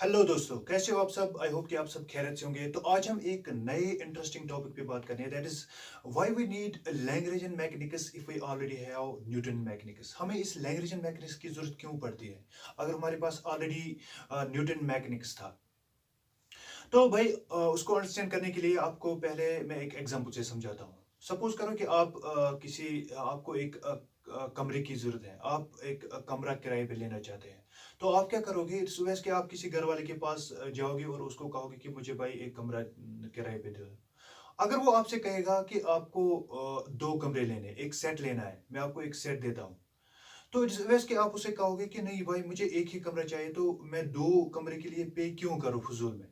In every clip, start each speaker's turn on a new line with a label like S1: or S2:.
S1: Hello दोस्तों, कैसे हो आप सब? आई होप कि आप सब खैरियत से होंगे। तो आज हम एक नए इंटरेस्टिंग टॉपिक पे बात करने हैं, that is why we need Lagrange mechanics if we already have Newton mechanics. हमें इस लैग्रेंज मैकेनिक्स की जरूरत क्यों पड़ती है अगर हमारे पास ऑलरेडी न्यूटन मैकेनिक्स था? तो भाई उसको अंडरस्टैंड करने के लिए आपको पहले मैं एक एग्जांपल से समझाता हूँ। सपोज करो कि आप आपको एक कमरे की जरूरत है। आप एक कमरा किराए पे लेना चाहते हैं। तो आप क्या करोगे? इट्स बेस्ट कि आप किसी घर वाले के पास जाओगे और उसको कहोगे कि मुझे भाई एक कमरा किराए पे दो। अगर वो आपसे कहेगा कि आपको दो कमरे लेने, एक सेट लेना है, मैं आपको एक सेट देता हूँ। तो इट्स बेस्ट कि आप उसे कहोगे कि नहीं भाई, मुझे एक ही कमरा चाहिए, तो मैं दो कमरे के लिए पे क्यों करूँ फजूल में।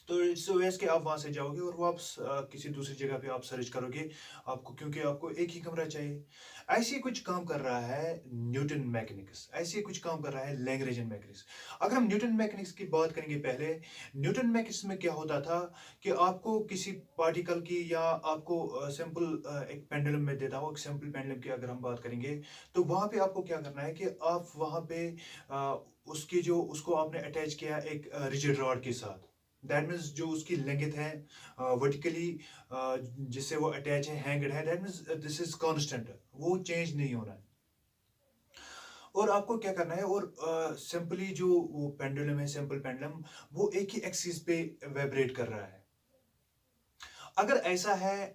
S1: तो इट्स वेज के आप वहां से जाओगे और वापस किसी दूसरी जगह पे आप सर्च करोगे, आपको क्योंकि आपको एक ही कमरा चाहिए। ऐसे ही कुछ काम कर रहा है न्यूटन मैकेनिक्स, ऐसे ही कुछ काम कर रहा है लैग्रेंज मैकेनिक्स। अगर हम न्यूटन मैकेनिक्स की बात करेंगे पहले, न्यूटन मैकेनिक्स में क्या होता था कि आपको किसी पार्टिकल की या आपको सिंपल एक पेंडुलम में देता हूँ, एक सिंपल पेंडुलम की अगर हम बात करेंगे, तो वहां पे आपको क्या करना है कि आप वहां पे उसकी जो उसको आपने अटैच किया एक रिजिड रॉड के साथ। दैट मीन्स जो उसकी लेंथ है वर्टिकली जिससे वो अटैच है, हैंगड है, that means this is constant, वो चेंज नहीं होना है। और आपको क्या करना है, और सिंपली जो वो पेंडुलम है, सिंपल पेंडुलम, वो एक ही एक्सिस पे वाइब्रेट कर रहा है। अगर ऐसा है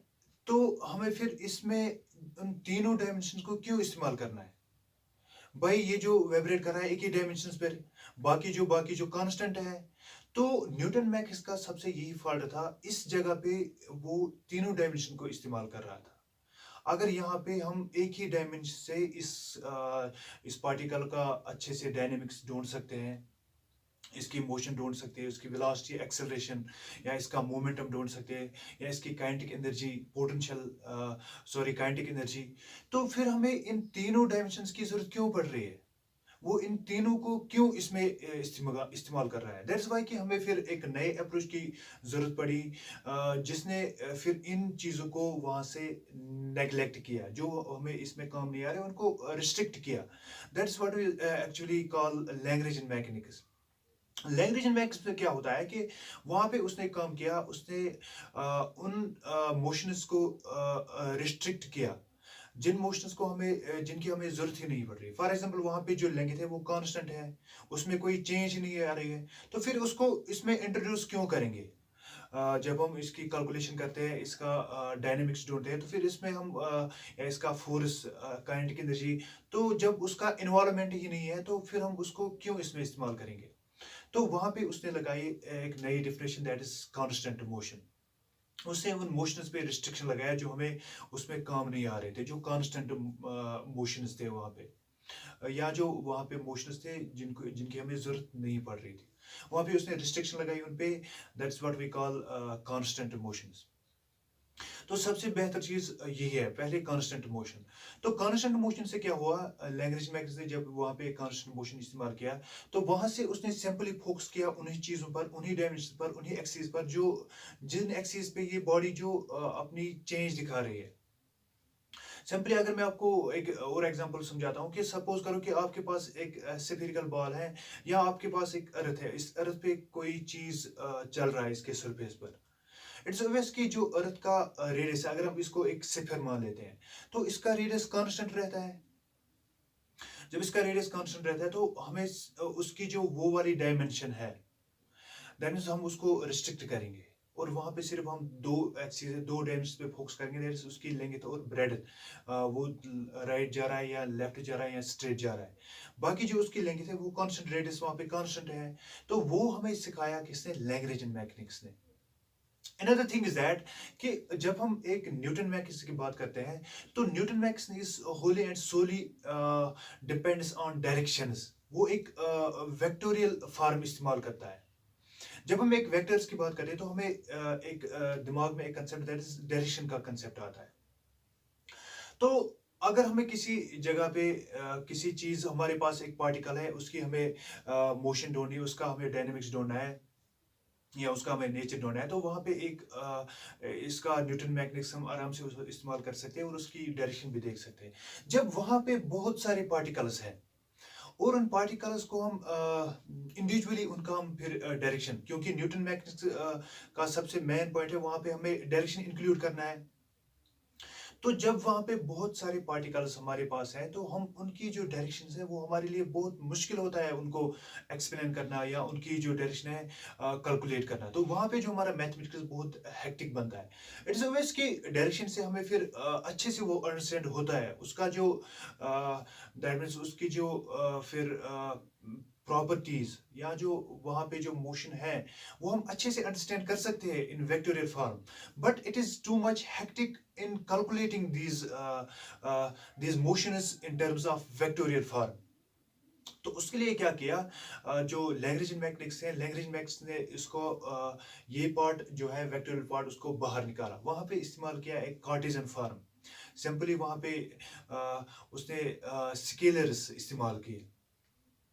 S1: तो हमें फिर इसमें उन तीनों डायमेंशन को क्यों इस्तेमाल करना है? भाई ये जो वाइब्रेट कर रहा है एक ही डायमेंशन पे, बाकी जो कांस्टेंट है। तो न्यूटन मैकेनिक्स का सबसे यही फॉल्ट था इस जगह पे, वो तीनों डायमेंशन को इस्तेमाल कर रहा था। अगर यहाँ पे हम एक ही डायमेंशन से इस पार्टिकल का अच्छे से डायनेमिक्स ढूंढ सकते हैं, इसकी मोशन ढूंढ सकते हैं, उसकी वेलोसिटी, एक्सेलरेशन, या इसका मोमेंटम ढूंढ सकते हैं, या इसकी kinetic energy, potential, sorry kinetic energy. तो फिर हमें इन तीनों डायमेंशंस की जरूरत क्यों पड़ रही है? वो इन तीनों को क्यों इसमें इस्तेमाल इस्तेमाल कर रहा है? दैट्स वाई कि हमें फिर एक नए अप्रोच की जरूरत पड़ी, जिसने फिर इन चीज़ों को वहाँ से नेग्लेक्ट किया, जो हमें इसमें काम नहीं आ रहे उनको रिस्ट्रिक्ट किया। That's what we actually call Lagrangian mechanics. Lagrangian mechanics में क्या होता है कि वहाँ पे उसने काम किया, उसने उन मोशंस को रिस्ट्रिक्ट किया जिन मोशंस को जिनकी हमें जरूरत ही नहीं पड़ रही। फॉर एग्जांपल वहां पे जो लेंथ है वो कांस्टेंट है, उसमें कोई चेंज नहीं आ रही है, तो फिर उसको इसमें इंट्रोड्यूस क्यों करेंगे? जब हम इसकी कैलकुलेशन करते हैं, इसका डायनेमिक्स ढूंढते हैं, तो फिर इसमें हम या इसका फोर्स, काइनेटिक एनर्जी, तो जब उसका इन्वॉल्वमेंट ही नहीं है तो फिर हम उसको क्यों इसमें इस्तेमाल करेंगे? तो वहां पे उसने लगाई एक नई definition, that is constant motion. उसने उन मोशंस पे रिस्ट्रिक्शन लगाया जो हमें उसमें काम नहीं आ रहे थे, जो कांस्टेंट मोशंस थे वहां पे, या जो वहां पे मोशंस थे जिनको जिनकी हमें जरूरत नहीं पड़ रही थी, वहां पे उसने रिस्ट्रिक्शन लगाई उन पे। That's what we call constant motions. तो सबसे बेहतर चीज यही है, पहले कांस्टेंट मोशन। तो कांस्टेंट मोशन से क्या हुआ, लैंग्वेज मैकेनिक्स ने जब वहां पे कांस्टेंट मोशन इस्तेमाल किया, तो वहां से उसने सिंपली फोकस किया उन्हीं चीजों पर, उन्हीं डायमेंशन पर, उन्हीं एक्सिस पर, जो जिन एक्सिस पे ये बॉडी जो अपनी चेंज दिखा रही है। सिंपली अगर मैं आपको एक और एग्जांपल समझाता हूँ कि सपोज करो कि आपके पास एक स्फेरिकल बॉल है, या आपके पास एक अर्थ है, इस अर्थ पे कोई चीज चल रहा है इसके सरफेस पर। इट्स ऑब्वियस कि जो अर्थ का रेडियस है, अगर हम इसको एक सिफर मान लेते हैं, तो इसका रेडियस कांस्टेंट रहता है। जब इसका रेडियस कांस्टेंट रहता है तो हमें उसकी जो वो वाली डायमेंशन है, दैट मींस हम उसको रिस्ट्रिक्ट करेंगे, और वहां पे सिर्फ हम दो एक्सिस, दो डायमेंशन पे फोकस करेंगे, दैट इज उसकी लेंथ और ब्रेड, वो राइट जा रहा है या लेफ्ट जा रहा है या स्ट्रेट जा रहा है। बाकी जो उसकी लेंथ है वो कांस्टेंट, रेडियस वहां पे कांस्टेंट है। तो वो हमें सिखाया किसने? लैग्रेंज मैकेनिक्स ने। Another thing is that कि जब हम एक न्यूटन मैकेनिक्स की बात करते हैं, तो Newton mechanics is wholly and solely depends on directions. वो एक वेक्टोरियल फॉर्म इस्तेमाल करता है। जब हम एक वेक्टर्स की बात करते हैं तो हमें एक दिमाग में एक कंसेप्ट, दैट इज डायरेक्शन का कंसेप्ट आता है। तो अगर हमें किसी जगह पे किसी चीज, हमारे पास एक पार्टिकल है, उसकी हमें मोशन ढूंढनी है, उसका हमें डायनेमिक्स ढूंढना है, या उसका हमें नेचर ढूंढना है, तो वहां पे एक इसका न्यूटन मैकेनिक्स हम आराम से उसको इस्तेमाल कर सकते हैं और उसकी डायरेक्शन भी देख सकते हैं। जब वहां पे बहुत सारे पार्टिकल्स हैं और उन पार्टिकल्स को हम इंडिविजुअली उनका हम फिर डायरेक्शन, क्योंकि न्यूटन मैकेनिक्स का सबसे मेन पॉइंट है वहां पे हमें डायरेक्शन इंक्लूड करना है। तो जब वहां पे बहुत सारे पार्टिकल्स हमारे पास हैं तो हम उनकी जो डायरेक्शन है वो हमारे लिए बहुत मुश्किल होता है उनको एक्सप्लेन करना या उनकी जो डायरेक्शन है कैलकुलेट करना। तो वहां पे जो हमारा मैथमेटिक्स बहुत हेक्टिक बनता है। इट इज ऑलवेज कि डायरेक्शन से हमें फिर अच्छे से वो अंडरस्टैंड होता है उसका जो दैट मीन्स उसकी जो फिर प्रॉपर्टीज या जो वहां पे जो मोशन है वो हम अच्छे से अंडरस्टैंड कर सकते हैं in vectorial form. But it is too much hectic in calculating these motions in terms of vectorial form। तो उसके लिए क्या किया, जो लैग्रेंज मैकेनिक्स है, लैग्रेंज मैकेनिक्स ने इसको ये पार्ट जो है वेक्टोरियल पार्ट उसको बाहर निकाला, वहां पे इस्तेमाल किया एक कार्टेशियन फॉर्म। सिंपली वहां पे उसने स्केलर्स इस्तेमाल किए,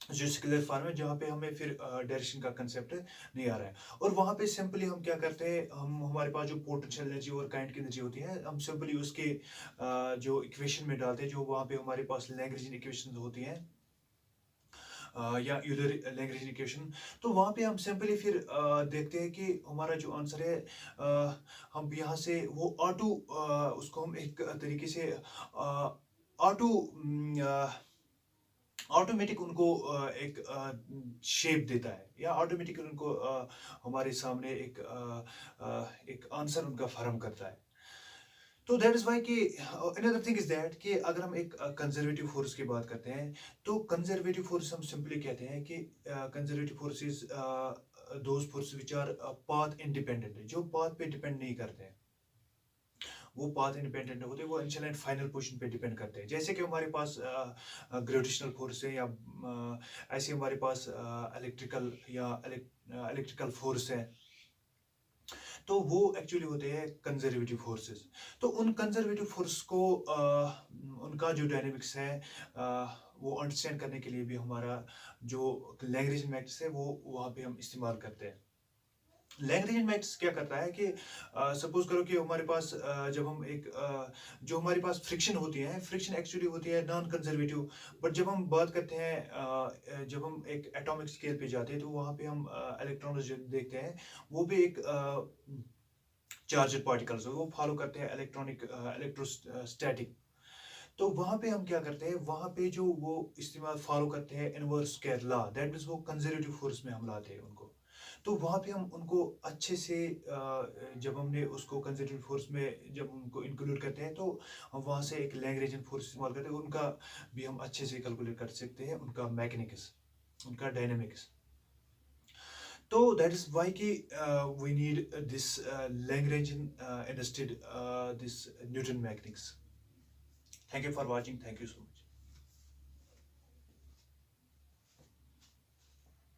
S1: जो स्केलर फॉर्म है जहाँ पे हमें फिर डायरेक्शन का कंसेप्ट नहीं आ रहा है। और वहाँ पे सिंपली हम क्या करते हैं, हम हमारे पास जो पोटेंशियल एनर्जी और काइनेटिक की एनर्जी होती है हम सिंपली उसके जो इक्वेशन में डालते हैं, जो वहाँ पे हमारे पास लैग्रेंजियन इक्वेशन होती हैं या यूलर लैग्रेंजियन इक्वेशन। तो वहाँ पे हम सिंपली फिर देखते हैं कि हमारा जो आंसर है हम यहाँ से वो ऑटो उसको हम एक तरीके से ऑटो ऑटोमेटिक उनको एक शेप देता है या ऑटोमेटिक उनको हमारे सामने एक आंसर उनका फॉर्म करता है। तो दैट इज वाई कि अनदर थिंग इज दैट कि अगर हम एक कंजर्वेटिव फोर्स की बात करते हैं तो कंजर्वेटिव फोर्स हम सिंपली कहते हैं कि conservative force is those force which our path independent, जो पाथ पे डिपेंड नहीं करते हैं, वो पाथ इंडिपेंडेंट होते हैं, वो इनिशियल एंड फाइनल पोजीशन पे डिपेंड करते हैं। जैसे कि हमारे पास ग्रेविटेशनल फोर्स है या ऐसे हमारे पास इलेक्ट्रिकल या इलेक्ट्रिकल फोर्स है, तो वो एक्चुअली होते हैं कंजर्वेटिव फोर्सेस। तो उन कंजर्वेटिव फोर्स को उनका जो डायनेमिक्स है वो अंडरस्टैंड करने के लिए भी हमारा जो लैग्रेंज मैट्रिक्स है वो वहाँ पे हम इस्तेमाल करते हैं। लैग्रेंज मैट्रिक्स क्या करता है कि सपोज करो कि हमारे पास जब हम एक जो हमारे पास फ्रिक्शन होती है, फ्रिक्शन एक्चुअली होती है नॉन कंजर्वेटिव। बट जब हम बात करते हैं जब हम एक एटॉमिक स्केल पे जाते हैं तो वहाँ पे हम इलेक्ट्रॉन देखते हैं, वो भी एक चार्जड पार्टिकल्स वो फॉलो करते हैं इलेक्ट्रॉनिक इलेक्ट्रोस्टैटिक। तो वहां पे हम क्या करते हैं, वहां पे जो वो इस्तेमाल फॉलो करते हैं inverse square law, that means वो कंजर्वेटिव फोर्स में हम लाते हैं उनको। तो वहां पे हम उनको अच्छे से जब हमने उसको कंजर्वेटिव फोर्स में जब उनको इंक्लूड करते हैं तो हम वहां से एक लैग्रेंजियन फोर्स इस्तेमाल करते हैं, उनका भी हम अच्छे से कैलकुलेट कर सकते हैं, उनका मैकेनिक्स, उनका डायनेमिक्स। तो दैट इज वाई कि we need this Lagrangian instead this Newton mechanics. Thank you for watching. Thank you so much.